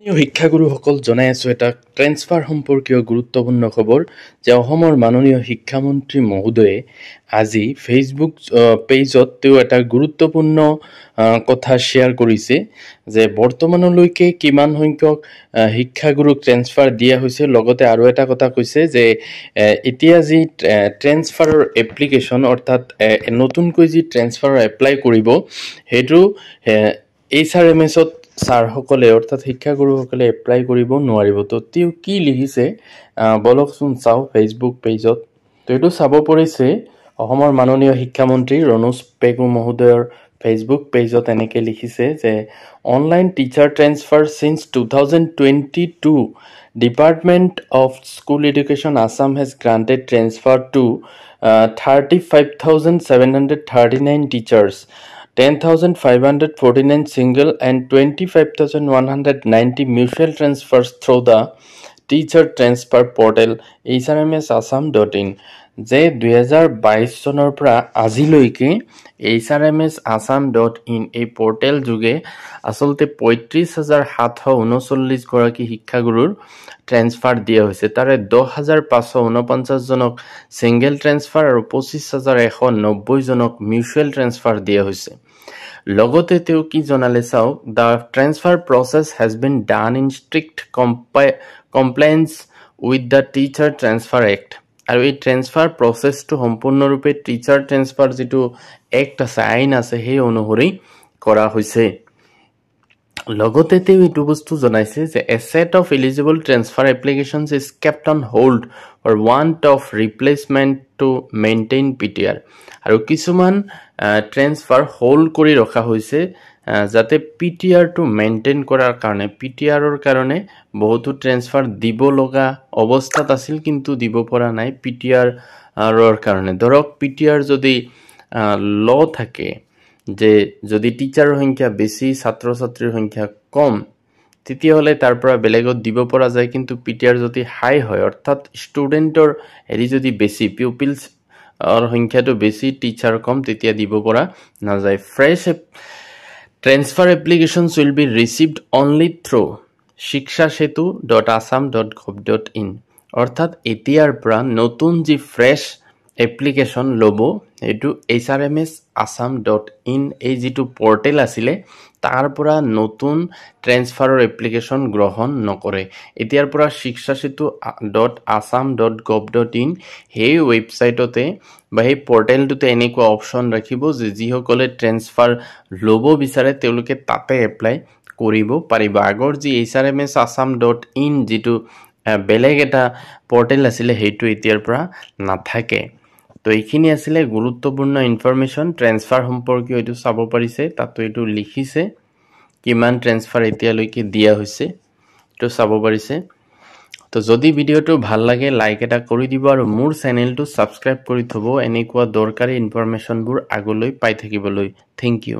শিক্ষাগুৰুসকল জনাই আছো এটা ট্ৰেন্সফাৰ সম্পৰ্কীয় গুৰুত্বপূৰ্ণ খবৰ যে অসমৰ মাননীয় শিক্ষামন্ত্ৰী মহোদয়ে আজি ফেচবুক পেজত তেওঁ এটা গুৰুত্বপূৰ্ণ কথা শ্বেয়াৰ কৰিছে যে বৰ্তমানলৈকে কিমান সংখ্যক শিক্ষাগুৰুক ট্ৰেন্সফাৰ দিয়া হৈছে লগতে আৰু এটা কথা কৈছে যে এতিয়া যি ট্ৰেন্সফাৰৰ এপ্লিকেশ্যন অৰ্থাৎ নতুনকৈ যি ট্ৰেন্সফাৰৰ এপ্লাই কৰিব সেইটো HRMSত ছাৰসকলে অৰ্থাৎ শিক্ষাগুৰুসকলে এপ্লাই কৰিব নোৱাৰিব তো তেওঁ কি লিখিছে বলকচোন চাওঁ ফেচবুক পেজত তো এইটো চাব পৰিছে অসমৰ মাননীয় শিক্ষামন্ত্ৰী ৰণোজ পেগু মহোদয়ৰ ফেচবুক পেজত এনেকে লিখিছে যে online teacher transfer since 2022 department of school education Assam has granted transfer to 35,739 teachers 10,549 single and 25,190 mutual transfers through the teacher transfer portal hrmsassam.in যে 2022 চনৰ পৰা আজিলৈকে hrmsassam.in এই পোৰ্টেল যোগে আসলতে 35,739 গৰাকী শিক্ষাগুৰুৰ ট্ৰেন্সফাৰ দিয়া হৈছে তাৰে 10,549 জনক সিঙ্গেল ট্ৰেন্সফাৰ আৰু 25,190 জনক মিউচুৱেল ট্ৰেন্সফাৰ দিয়া হৈছে লগতে তেওঁ কি জনালে চাওক the transfer process has been done in strict compliance with the teacher transfer act আৰু এই ট্ৰেন্সফাৰ প্ৰসেসটো সম্পূৰ্ণৰূপে টিচাৰ ট্ৰেন্সফাৰ যেটো এক্ট আছে আইন আছে সেই অনুসৰি কৰা হৈছে লগতে তেওঁ এইটো বস্তু জনাইছে যে a set of eligible transfer applications is kept on hold for want of replacement to maintain PTR আৰু কিছুমান ট্ৰেন্সফাৰ হোল্ড কৰি ৰখা হৈছে যাতে PTR টো মেইনটেইন কৰাৰ কাৰণে PTR ৰ কাৰণে বহুতো ট্ৰেন্সফাৰ দিব লগা অৱস্থাত আছিল কিন্তু দিব পৰা নাই PTR ৰ কাৰণে ধৰক PTR যদি ল থাকে যে যদি টিচাৰৰ সংখ্যা বেছি ছাত্ৰ ছাত্ৰীৰ সংখ্যা কম তেতিয়া হলে তাৰ পৰা বেলেগত দিব পৰা যায় কিন্তু PTR যদি হাই হয় অৰ্থাৎ ষ্টুডেন্টৰ এৰি যদি বেছি পিউপিলছ और সংখ্যাটো বেছি টিচাৰ কম তেতিয়া দিব পৰা না যায় fresh transfer applications will be received only through shikshasetu.assam.gov.in অৰ্থাৎ এতিয়াৰ পৰা নতুন যি ফ্ৰেশ এপ্লিকেশন লব এটো hrmsassam.in এই যেটো পোৰ্টেল আছিল তাৰ পৰা নতুন ট্ৰান্সফাৰৰ এপ্লিকেশন গ্ৰহণ নকৰে এতিয়াৰ পৰা shikshasetu.assam.gov.in এই ওয়েবসাইটতে বা এই পোৰ্টেলটোতে এনেকুৱা অপচন ৰাখিব যে যিসকলে ট্ৰান্সফাৰ লব বিচাৰে তেওঁলোকে তাতে এপ্লাই কৰিব পাৰিব আগৰ যি hrmsassam.in যেটো বেলেগ এটা পোৰ্টেল আছিল হেইটো এতিয়াৰ পৰা নাথাকে তো এইখিনি আছিল গুৰুত্বপূৰ্ণ ইনফৰমেশন ট্ৰান্সফাৰ সম্পৰ্কীয় এটো চাব পাৰিছে তাতো এটো লিখিছে কিমান ট্ৰান্সফাৰ এতিয়ালৈকে দিয়া হৈছে তো চাব পাৰিছে তো যদি ভিডিওটো ভাল লাগে লাইক এটা কৰি দিব আৰু মোৰ চেনেলটো সাবস্ক্ৰাইব কৰি থব এনেকুৱা দৰকাৰী ইনফৰমেশনবোৰ আগলৈ পাই থাকিবলৈ থ্যাংক ইউ